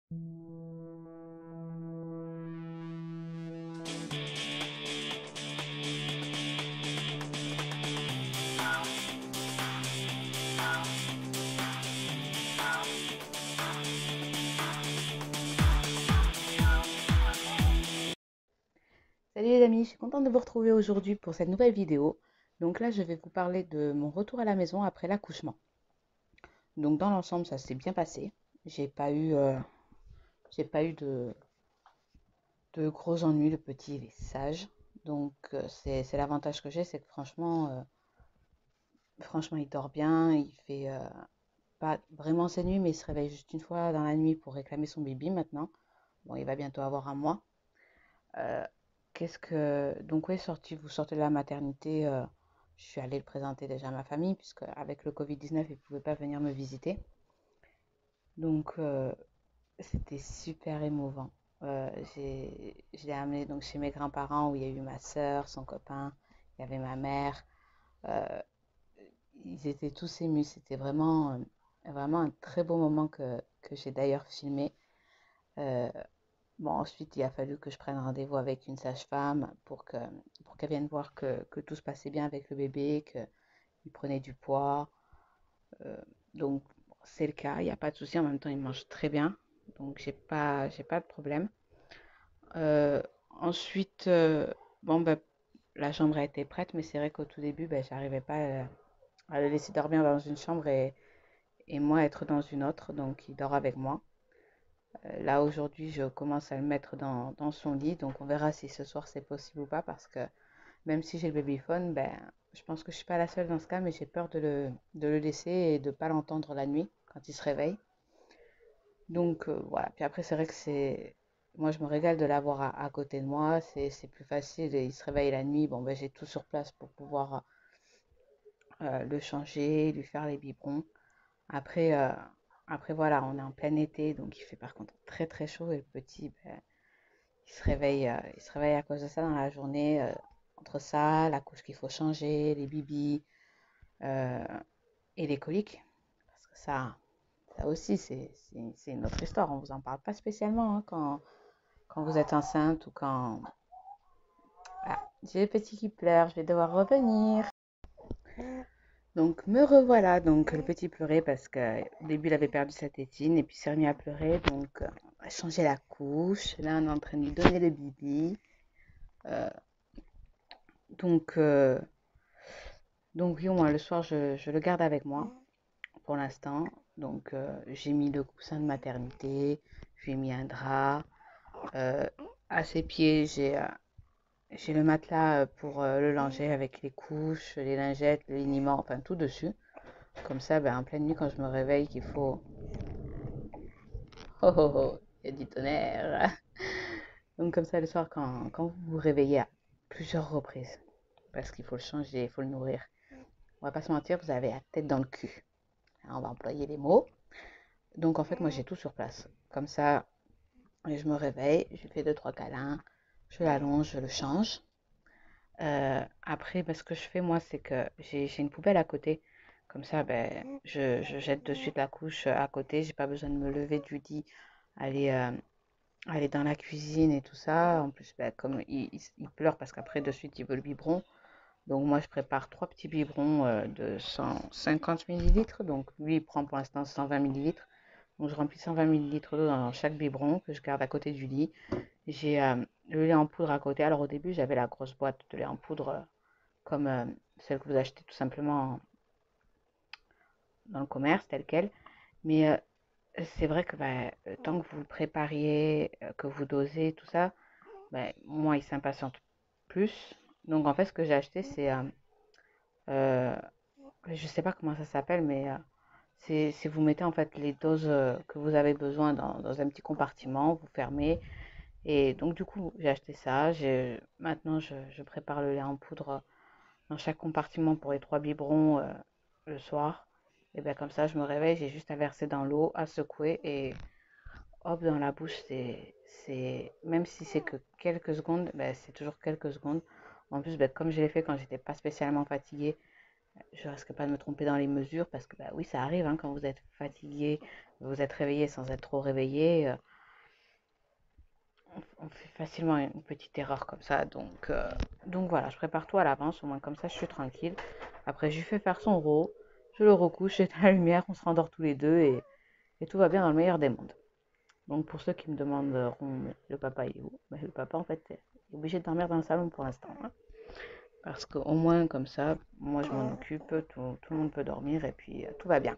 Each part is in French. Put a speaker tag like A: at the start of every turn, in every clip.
A: Salut les amis, je suis contente de vous retrouver aujourd'hui pour cette nouvelle vidéo. Donc là, je vais vous parler de mon retour à la maison après l'accouchement. Donc dans l'ensemble, ça s'est bien passé. J'ai pas eu, euh, j'ai pas eu de gros ennuis. Le petit, il est sage. Donc c'est l'avantage que j'ai, c'est que franchement, il dort bien. Il fait pas vraiment ses nuits, mais il se réveille juste une fois dans la nuit pour réclamer son bibi maintenant. Bon, il va bientôt avoir un mois. Euh, Donc oui, vous sortez de la maternité, je suis allée le présenter déjà à ma famille, puisque avec le Covid-19, ils ne pouvaient pas venir me visiter. Donc c'était super émouvant. Je l'ai amené donc chez mes grands-parents où il y a eu ma soeur, son copain, il y avait ma mère. Euh, Ils étaient tous émus. C'était vraiment un très beau moment que j'ai d'ailleurs filmé. Euh, Bon, ensuite, il a fallu que je prenne rendez-vous avec une sage-femme pour qu'elle vienne voir que tout se passait bien avec le bébé, qu'il prenait du poids. Euh, donc, c'est le cas, il n'y a pas de souci. En même temps, il mange très bien. Donc, j'ai pas de problème. Euh, ensuite, bon, ben, la chambre a été prête, mais c'est vrai qu'au tout début, ben, j'arrivais pas à le laisser dormir dans une chambre et moi être dans une autre. Donc, il dort avec moi. Là, aujourd'hui, je commence à le mettre dans son lit. Donc, on verra si ce soir c'est possible ou pas. Parce que même si j'ai le babyphone, ben, je pense que je suis pas la seule dans ce cas, mais j'ai peur de le laisser et de pas l'entendre la nuit quand il se réveille. Donc, voilà. Puis après, c'est vrai que moi, je me régale de l'avoir à côté de moi. C'est plus facile. Et il se réveille la nuit. Bon, ben, j'ai tout sur place pour pouvoir le changer, lui faire les biberons. Après, euh, Après, voilà, on est en plein été. Donc, il fait par contre très très chaud. Et le petit, ben, il se réveille à cause de ça dans la journée, entre ça, la couche qu'il faut changer, les bibis euh, et les coliques. Parce que ça aussi, c'est une autre histoire. On vous en parle pas spécialement hein, quand vous êtes enceinte ou quand... Ah, j'ai le petit qui pleure, je vais devoir revenir. Donc me revoilà, donc le petit pleurait parce que au début il avait perdu sa tétine et puis il s'est remis à pleurer, donc on a changé la couche, là on est en train de lui donner le bibi. Euh, donc euh, Donc oui, moi, le soir, je le garde avec moi pour l'instant. Donc j'ai mis le coussin de maternité, j'ai mis un drap. Euh, à ses pieds, j'ai le matelas pour le langer avec les couches, les lingettes, le liniment, enfin tout dessus. Comme ça, ben, en pleine nuit, quand je me réveille, qu'il faut... Oh oh oh, il y a du tonnerre. Donc comme ça, le soir, quand vous vous réveillez à plusieurs reprises, parce qu'il faut le changer, il faut le nourrir. On va pas se mentir, vous avez la tête dans le cul. On va employer les mots. Donc en fait, moi j'ai tout sur place. Comme ça, je me réveille, je lui fais deux, trois câlins, je l'allonge, je le change. Après, ben, ce que je fais moi, c'est que j'ai une poubelle à côté. Comme ça, ben, je jette de suite la couche à côté. J'ai pas besoin de me lever du lit, aller, aller dans la cuisine et tout ça. En plus, ben, comme il pleure parce qu'après, de suite, il veut le biberon. Donc moi, je prépare trois petits biberons de 150 millilitres. Donc lui, il prend pour l'instant 120 millilitres. Donc je remplis 120 millilitres d'eau dans chaque biberon que je garde à côté du lit. J'ai le lait en poudre à côté. Alors au début, j'avais la grosse boîte de lait en poudre comme celle que vous achetez tout simplement dans le commerce, telle quelle. Mais c'est vrai que bah, tant que vous le prépariez, que vous dosez, tout ça, bah, moi, il s'impatiente plus. Donc en fait, ce que j'ai acheté, c'est euh, je sais pas comment ça s'appelle, mais c'est vous mettez en fait les doses que vous avez besoin dans un petit compartiment, vous fermez. Et donc du coup, j'ai acheté ça. Maintenant, je prépare le lait en poudre dans chaque compartiment pour les trois biberons le soir. Et bien comme ça, je me réveille, j'ai juste à verser dans l'eau, à secouer et hop dans la bouche. Même si c'est que quelques secondes, ben, c'est toujours quelques secondes. En plus, ben, comme je l'ai fait quand j'étais pas spécialement fatiguée, je risque pas de me tromper dans les mesures parce que bah oui, ça arrive hein, quand vous êtes fatigué, vous êtes réveillé sans être trop réveillé. on fait facilement une petite erreur comme ça. Donc voilà, je prépare tout à l'avance, au moins comme ça je suis tranquille. Après, je lui fais faire son rot, je le recouche, j'éteins la lumière, on se rendort tous les deux et tout va bien dans le meilleur des mondes. Donc pour ceux qui me demanderont, le papa il est où? Le papa en fait est obligé de dormir dans le salon pour l'instant, hein. Parce qu'au moins comme ça, moi je m'en occupe, tout le monde peut dormir et puis tout va bien.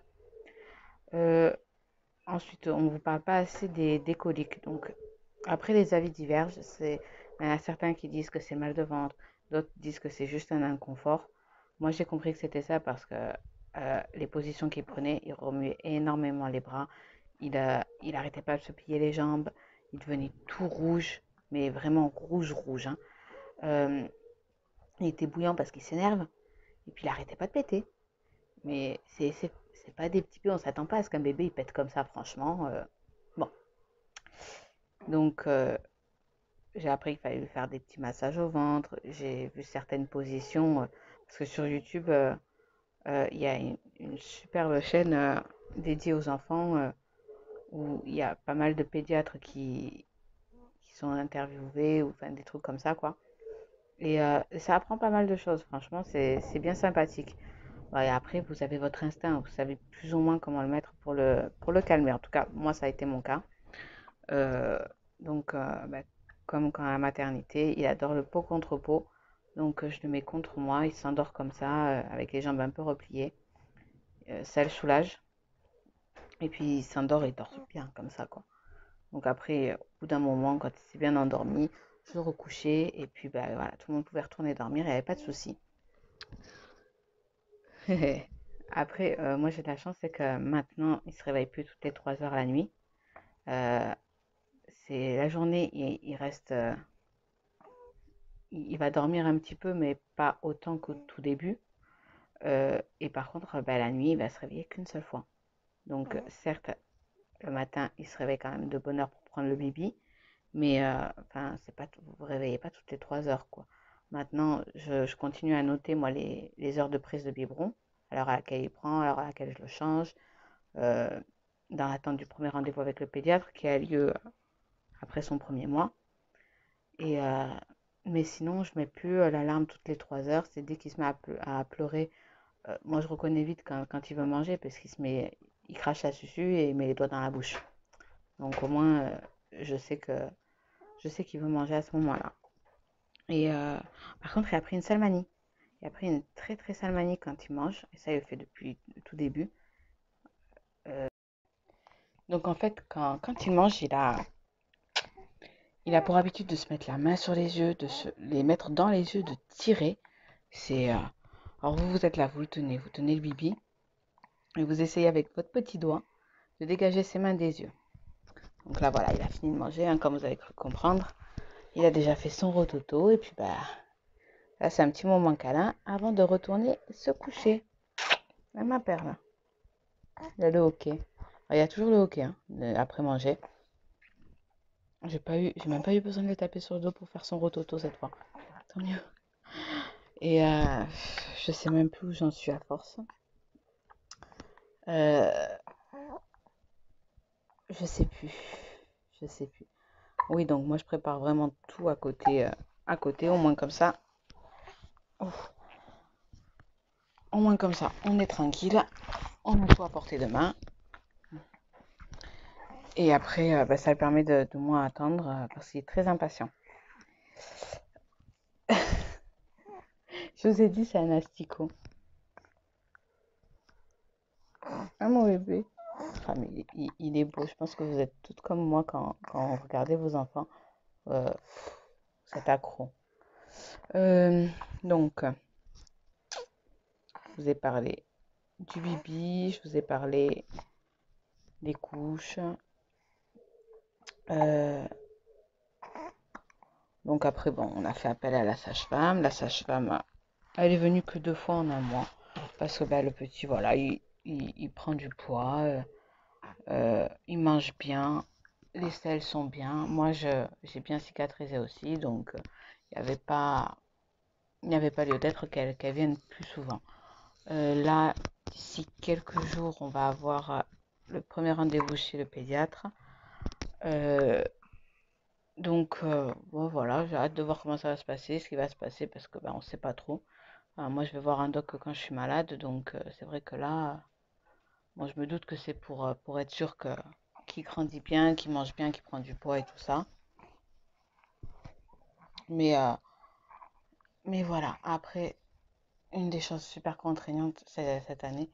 A: Euh, Ensuite, on ne vous parle pas assez des coliques. Donc après les avis divergent. Il y en a certains qui disent que c'est mal de ventre, d'autres disent que c'est juste un inconfort. Moi j'ai compris que c'était ça parce que les positions qu'il prenait, il remuait énormément les bras. Il arrêtait pas de se plier les jambes. Il devenait tout rouge, mais vraiment rouge, rouge, hein. Euh, il était bouillant parce qu'il s'énerve. Et puis il arrêtait pas de péter. Mais c'est pas des petits peu, on s'attend pas à ce qu'un bébé il pète comme ça, franchement. Bon, donc j'ai appris qu'il fallait lui faire des petits massages au ventre. J'ai vu certaines positions, parce que sur YouTube, il y a une superbe chaîne dédiée aux enfants où il y a pas mal de pédiatres qui sont interviewés ou enfin des trucs comme ça, quoi. Et ça apprend pas mal de choses, franchement, c'est bien sympathique. Ouais, et après, vous avez votre instinct, vous savez plus ou moins comment le mettre pour le calmer. En tout cas, moi, ça a été mon cas. Euh, bah, comme quand à la maternité, il adore le pot contre pot. Donc, je le mets contre moi, il s'endort comme ça, avec les jambes un peu repliées. Ça le soulage. Et puis, il s'endort et il dort bien comme ça, quoi. Donc, après, au bout d'un moment, quand il s'est bien endormi, je le recouchais. Et puis, bah, voilà, tout le monde pouvait retourner dormir, il n'y avait pas de souci. Après, moi j'ai de la chance, c'est que maintenant, il se réveille plus toutes les 3 heures la nuit. Euh, c'est la journée, il reste, il va dormir un petit peu, mais pas autant qu'au tout début. Et par contre, bah, la nuit, il va se réveiller qu'une seule fois. Donc, certes, le matin, il se réveille quand même de bonne heure pour prendre le bibi, mais enfin, c'est pas, vous vous réveillez pas toutes les 3 heures, quoi. Maintenant, je continue à noter, moi, les heures de prise de biberon, à l'heure à laquelle il prend, à l'heure à laquelle je le change, euh, dans l'attente du premier rendez-vous avec le pédiatre qui a lieu après son premier mois. Et, mais sinon, je mets plus l'alarme toutes les 3 heures. C'est dès qu'il se met à pleurer. Moi, je reconnais vite quand il veut manger parce il crache à susu et il met les doigts dans la bouche. Donc au moins, je sais je sais qu'il veut manger à ce moment-là. Et par contre, il a pris une sale manie. Il a pris une très très sale manie quand il mange. Et ça, il le fait depuis le tout début. Euh, donc en fait, quand il mange, il a pour habitude de se mettre la main sur les yeux, de se les mettre dans les yeux, de tirer. C'est alors vous êtes là, vous tenez le bibi et vous essayez avec votre petit doigt de dégager ses mains des yeux. Donc là voilà, il a fini de manger, hein, comme vous avez cru comprendre. Il a déjà fait son rototo et puis bah là c'est un petit moment câlin avant de retourner se coucher. Là, ma perle. Il y a le hockey. Alors, il y a toujours le hockey hein, après manger. J'ai même pas eu besoin de le taper sur le dos pour faire son rototo cette fois. Tant mieux. Et je sais même plus où j'en suis à force. Euh, je sais plus. Je sais plus. Oui, donc moi je prépare vraiment tout à côté, au moins comme ça. Ouf, au moins comme ça, on est tranquille. On a tout à portée de main. Et après, bah, ça le permet de moins attendre parce qu'il est très impatient. Je vous ai dit, c'est un asticot. Ah mon bébé. Ah, mais il est beau. Je pense que vous êtes toutes comme moi quand vous regardez vos enfants. Euh, Vous êtes accro. Euh, donc, je vous ai parlé du bibi, je vous ai parlé des couches. Euh, donc après, bon, on a fait appel à la sage-femme. La sage-femme, elle est venue que 2 fois en un mois. Parce que bah, le petit, voilà, il prend du poids, il mange bien, les selles sont bien. Moi, j'ai bien cicatrisé aussi, donc il n'y avait pas lieu d'être qu'elle vienne plus souvent. Là, d'ici quelques jours, on va avoir le premier rendez-vous chez le pédiatre. Euh, Bon, voilà, j'ai hâte de voir comment ça va se passer, ce qui va se passer, parce que ben, on sait pas trop. Enfin, moi, je vais voir un doc quand je suis malade, donc c'est vrai que là, moi, je me doute que c'est pour être sûr que qu'il grandit bien, qu'il mange bien, qu'il prend du poids et tout ça. Mais, euh, mais voilà, après, une des choses super contraignantes cette année,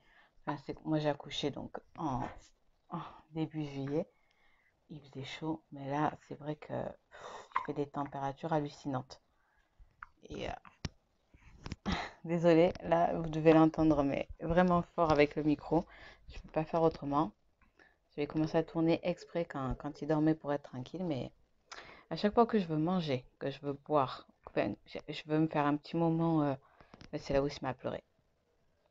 A: enfin, c'est que moi, j'ai accouché donc en début juillet. Il faisait chaud, mais là, c'est vrai que il fait des températures hallucinantes. Et désolée, là, vous devez l'entendre, mais vraiment fort avec le micro. Je ne peux pas faire autrement. Je vais commencer à tourner exprès quand il dormait pour être tranquille, mais à chaque fois que je veux manger, que je veux boire, enfin, je veux me faire un petit moment, ben, c'est là où il se met à pleurer.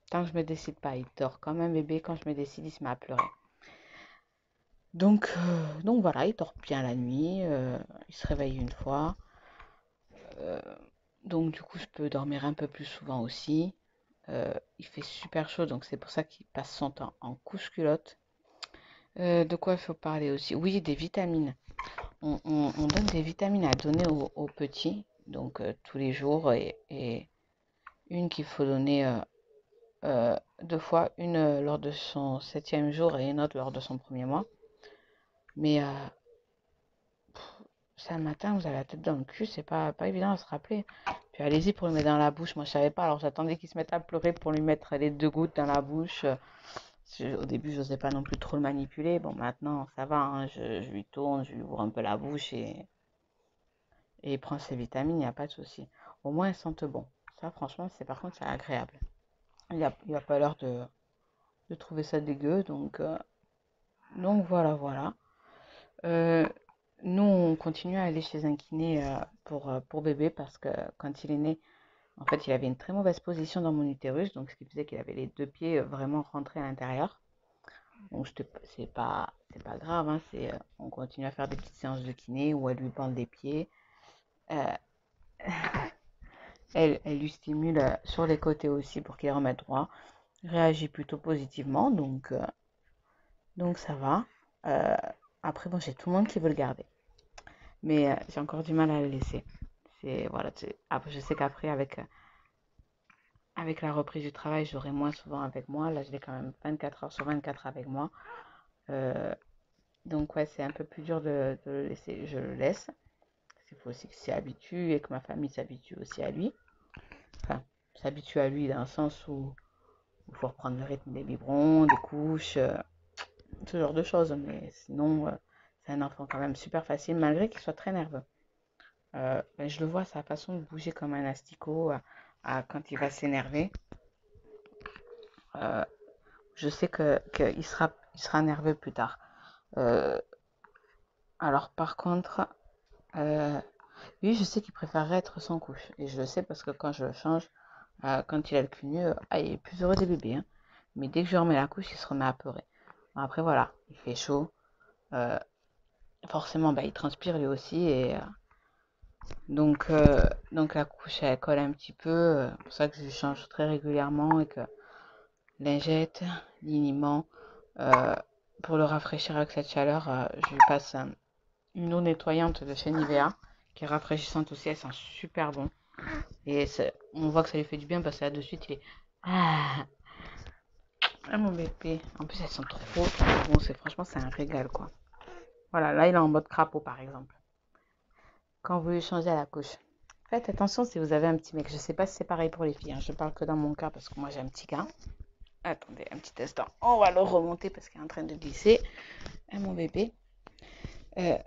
A: Tant que je me décide pas, il dort comme un bébé. Quand je me décide, il se met à pleurer. Donc voilà, il dort bien la nuit, il se réveille une fois. euh, donc du coup, je peux dormir un peu plus souvent aussi. Il fait super chaud, donc c'est pour ça qu'il passe son temps en couche-culotte. De quoi il faut parler aussi? Oui, des vitamines. On donne des vitamines à donner aux petits, donc tous les jours, et une qu'il faut donner deux fois, une lors de son 7e jour et une autre lors de son premier mois. Mais ça, le matin, vous avez la tête dans le cul, c'est pas évident à se rappeler. Puis allez-y pour le mettre dans la bouche. Moi, je savais pas, alors j'attendais qu'il se mette à pleurer pour lui mettre les 2 gouttes dans la bouche. Au début, je n'osais pas non plus trop le manipuler. Bon, maintenant, ça va, hein, je lui tourne, je lui ouvre un peu la bouche et il prend ses vitamines, il n'y a pas de souci. Au moins, elles sentent bon. Ça, franchement, par contre, c'est agréable. Il a pas l'air de trouver ça dégueu, donc voilà, voilà. Euh, Nous, on continue à aller chez un kiné pour bébé parce que quand il est né, en fait, il avait une très mauvaise position dans mon utérus, donc ce qui faisait qu'il avait les 2 pieds vraiment rentrés à l'intérieur. Donc, c'est pas grave, hein, on continue à faire des petites séances de kiné où elle lui bande les pieds. Euh, elle lui stimule sur les côtés aussi pour qu'il remette droit. Réagit plutôt positivement, donc ça va. Euh, Après, bon, j'ai tout le monde qui veut le garder, mais j'ai encore du mal à le laisser. Voilà, après, je sais qu'après, avec la reprise du travail, j'aurai moins souvent avec moi. Là, je l'ai quand même 24 heures sur 24 avec moi. Euh, donc, ouais, c'est un peu plus dur de le laisser. Je le laisse. Il faut aussi qu'il s'y habitue et que ma famille s'habitue aussi à lui. Enfin, s'habitue à lui dans le sens où il faut reprendre le rythme des biberons, des couches, ce genre de choses. Mais sinon, c'est un enfant quand même super facile, malgré qu'il soit très nerveux. Ben, je le vois, sa façon de bouger comme un asticot quand il va s'énerver. Euh, je sais qu'il sera nerveux plus tard. Euh, alors par contre, euh, lui, je sais qu'il préférerait être sans couche. Et je le sais parce que quand je le change, quand il a le cul nu, il est plus heureux des bébés, hein. Mais dès que je remets la couche, il se remet à pleurer. Bon, après, voilà, il fait chaud. Euh, Forcément, bah, il transpire lui aussi. Donc la couche, elle colle un petit peu. C'est pour ça que je change très régulièrement et que lingette, liniment. Euh, pour le rafraîchir avec cette chaleur, je lui passe une eau nettoyante de chez Nivea qui est rafraîchissante aussi. Elle sent super bon. Et on voit que ça lui fait du bien parce que là de suite il est ah, ah, mon bébé. En plus elles sont trop bon. Franchement c'est un régal quoi. Voilà, là il est en mode crapaud par exemple. Quand vous lui changez à la couche. Faites attention si vous avez un petit mec. Je sais pas si c'est pareil pour les filles, hein. Je parle que dans mon cas parce que moi j'ai un petit gars. Attendez un petit instant. On va le remonter parce qu'il est en train de glisser. Ah, mon bébé. Euh,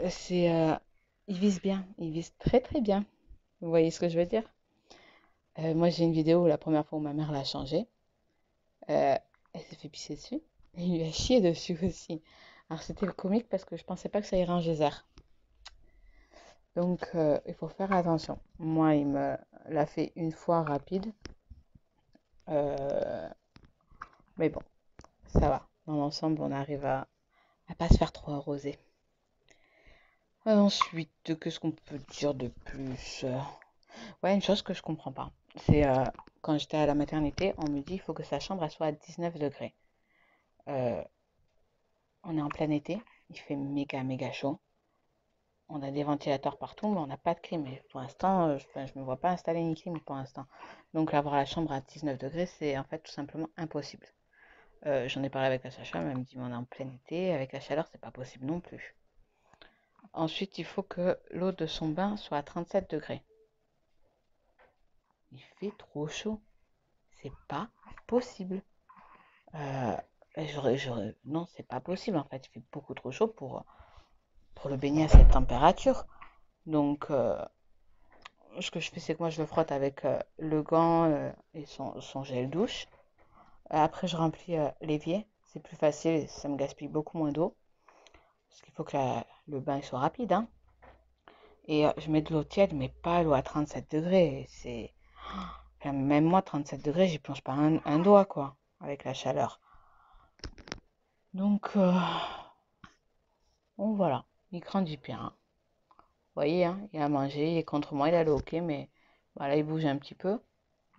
A: c'est il vise bien. Il vise très très bien. Vous voyez ce que je veux dire? Moi j'ai une vidéo où la première fois où ma mère l'a changé. Euh, Elle s'est fait pisser dessus. Et il lui a chié dessus aussi. Alors c'était comique parce que je pensais pas que ça irait en geyser. Donc il faut faire attention. Moi, il me l'a fait une fois rapide. Euh, mais bon, ça va. Dans l'ensemble, on arrive à pas se faire trop arroser. Ensuite, qu'est-ce qu'on peut dire de plus? Ouais, une chose que je comprends pas. C'est quand j'étais à la maternité, on me dit il faut que sa chambre elle soit à 19 degrés. Euh, on est en plein été, il fait méga méga chaud. on a des ventilateurs partout, mais on n'a pas de clim. Et pour l'instant, je me vois pas installer une clim pour l'instant. Donc avoir la chambre à 19 degrés, c'est en fait tout simplement impossible. J'en ai parlé avec la sage-femme, elle me dit, mais on est en plein été, avec la chaleur, c'est pas possible non plus. Ensuite, il faut que l'eau de son bain soit à 37 degrés. Il fait trop chaud. C'est pas possible. Euh, non, c'est pas possible en fait. Il fait beaucoup trop chaud pour le baigner à cette température. Donc, ce que je fais, c'est que moi, je le frotte avec le gant et son gel douche. Après, je remplis l'évier. C'est plus facile et ça me gaspille beaucoup moins d'eau. Parce qu'il faut que le bain soit rapide, hein. Et je mets de l'eau tiède, mais pas l'eau à 37 degrés. Enfin, même moi, 37 degrés, j'y plonge pas un doigt, quoi, avec la chaleur. Donc, bon, voilà. Il grandit bien, hein. Vous voyez, hein, il a mangé, il est contre moi, il a le hockey, mais voilà, il bouge un petit peu,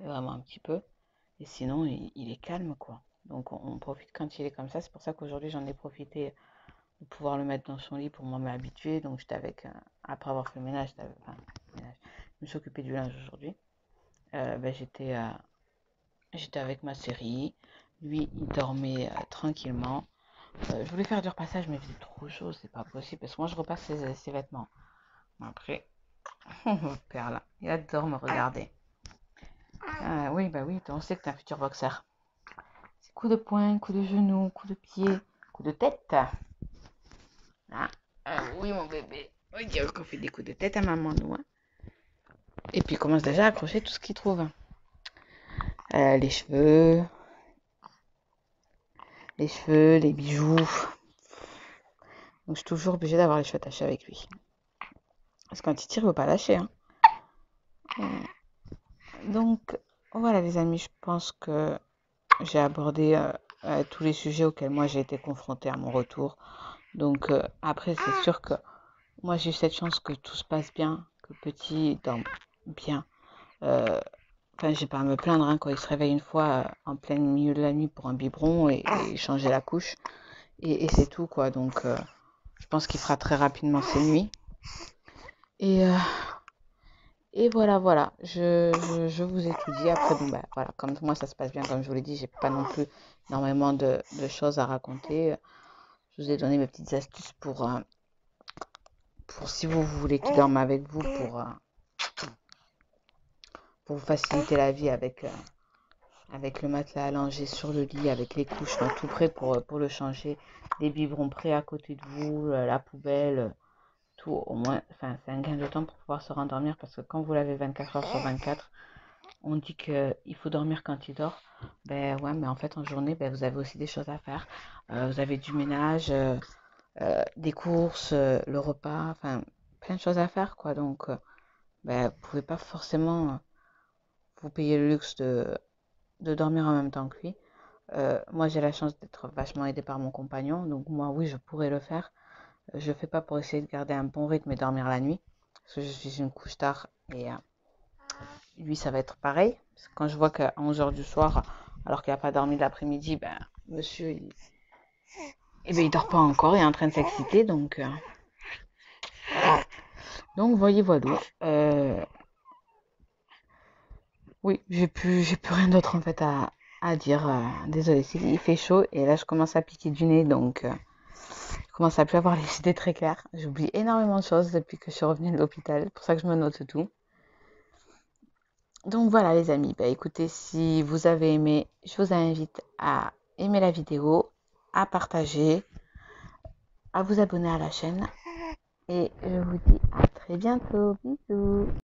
A: vraiment un petit peu. Et sinon, il est calme, quoi. Donc, on profite quand il est comme ça. C'est pour ça qu'aujourd'hui, j'en ai profité de pouvoir le mettre dans son lit pour moi m'habituer. Donc, j'étais après avoir fait le ménage, enfin, je me suis occupée du linge aujourd'hui. J'étais avec ma série. Lui, il dormait tranquillement. Je voulais faire du repassage, mais il faisait trop chaud, c'est pas possible. Parce que moi, je repasse ses vêtements. Après, mon père là, il adore me regarder. Ah, oui, bah oui, on sait que t'es un futur boxeur. C'est coup de poing, coup de genou, coup de pied, coup de tête. Ah, oui, mon bébé. On dirait qu'on fait des coups de tête à maman, nous, hein. Et puis, il commence déjà à accrocher tout ce qu'il trouve. Les cheveux, les bijoux. Donc, je suis toujours obligée d'avoir les cheveux attachés avec lui. Parce que quand il tire, il ne veut pas lâcher, hein. Donc, voilà, les amis, je pense que j'ai abordé tous les sujets auxquels moi j'ai été confrontée à mon retour. Donc, après, c'est sûr que moi j'ai eu cette chance que tout se passe bien, que petit dorme bien. Enfin, j'ai pas à me plaindre, hein, quand il se réveille une fois en plein milieu de la nuit pour un biberon et changer la couche. Et c'est tout, quoi. Donc, je pense qu'il fera très rapidement ses nuits. Et, voilà. Je vous ai tout dit. Après, bon, bah, voilà. Comme moi, ça se passe bien, comme je vous l'ai dit, j'ai pas non plus énormément de choses à raconter. Je vous ai donné mes petites astuces pour si vous voulez qu'il dorme avec vous, pour vous faciliter la vie avec le matelas allongé sur le lit, avec les couches tout prêt pour le changer, les biberons prêts à côté de vous, la poubelle, tout au moins. Enfin, c'est un gain de temps pour pouvoir se rendormir parce que quand vous l'avez 24 heures sur 24, on dit qu'il faut dormir quand il dort. Ben ouais, mais en fait en journée, ben, vous avez aussi des choses à faire. Vous avez du ménage, des courses, le repas, enfin plein de choses à faire, quoi. Donc, ben, vous pouvez pas forcément vous payer le luxe de dormir en même temps que lui. Moi, j'ai la chance d'être vachement aidée par mon compagnon, donc moi, oui, je pourrais le faire. Je ne fais pas pour essayer de garder un bon rythme et dormir la nuit, parce que je suis une couche tard et lui, ça va être pareil. Parce que quand je vois qu'à 11 h du soir, alors qu'il n'a pas dormi de l'après-midi, ben, monsieur, il dort pas encore, il est en train de s'exciter, donc voyez, voilà. Oui, j'ai plus rien d'autre en fait à dire. Désolée, il fait chaud et là je commence à piquer du nez, donc je commence à plus avoir les idées très claires. J'oublie énormément de choses depuis que je suis revenue de l'hôpital, c'est pour ça que je me note tout. Donc voilà les amis, bah écoutez, si vous avez aimé, je vous invite à aimer la vidéo, à partager, à vous abonner à la chaîne et je vous dis à très bientôt. Bisous.